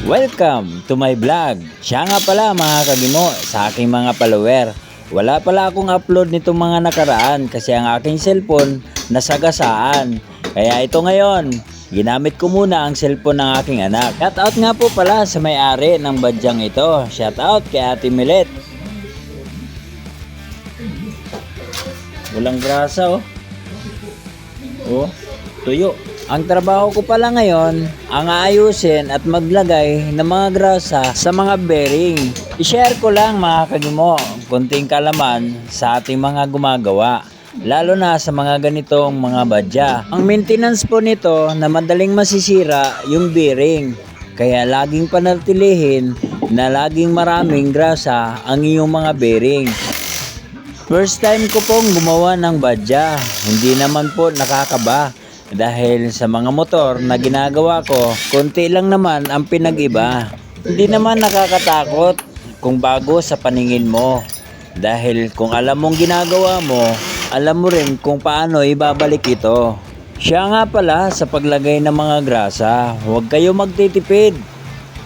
Welcome to my vlog. Siya nga pala mga kagimo sa aking mga follower. Wala pala akong upload nitong mga nakaraan kasi ang aking cellphone nasagasaan. Kaya ito ngayon, ginamit ko muna ang cellphone ng aking anak. Shoutout nga po pala sa may-ari ng badyang ito. Shoutout kay Ate Milet. Walang grasa oh. Oh, tuyo. Ang trabaho ko pala ngayon, ang aayusin at maglagay ng mga grasa sa mga bearing. I-share ko lang mga kagimo, kunting kalaman sa ating mga gumagawa. Lalo na sa mga ganitong mga badya. Ang maintenance po nito na madaling masisira yung bearing. Kaya laging panatilihin na laging maraming grasa ang iyong mga bearing. First time ko pong gumawa ng badya. Hindi naman po nakakaba. Dahil sa mga motor na ginagawa ko, konti lang naman ang pinag-iba. Hindi naman nakakatakot kung bago sa paningin mo. Dahil kung alam mong ginagawa mo, alam mo rin kung paano ibabalik ito. Siya nga pala sa paglagay ng mga grasa, huwag kayo magtitipid.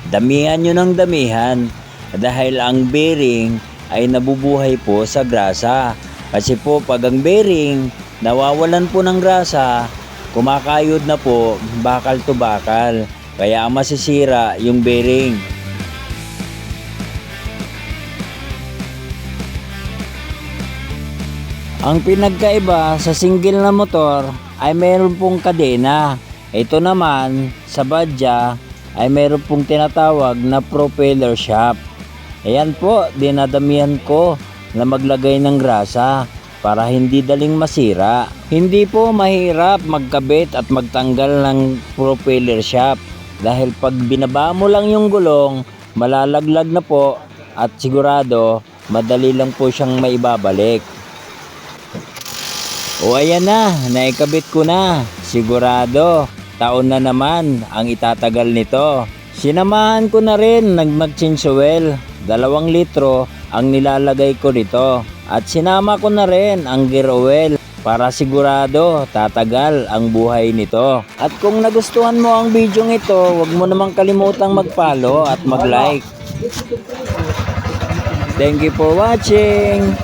Damihan nyo ng damihan dahil ang bearing ay nabubuhay po sa grasa. Kasi po pag ang bearing nawawalan po ng grasa, kumakayod na po bakal to bakal, kaya masisira yung bearing. Ang pinagkaiba sa single na motor ay mayroon pong kadena. Ito naman sa badya ay mayroon pong tinatawag na propeller shaft. Ayan po, dinadamihan ko na maglagay ng grasa para hindi daling masira. Hindi po mahirap magkabit at magtanggal ng propeller shaft dahil pag binaba mo lang yung gulong, malalaglag na po at sigurado madali lang po siyang maibabalik. O ayan na, naikabit ko na. Sigurado, taon na naman ang itatagal nito. Sinamahan ko na rin nag-change oil. 2 litro ang nilalagay ko nito. At sinama ko na rin ang gear oil para sigurado tatagal ang buhay nito. At kung nagustuhan mo ang video ito, huwag mo namang kalimutang mag-follow at mag-like. Thank you for watching!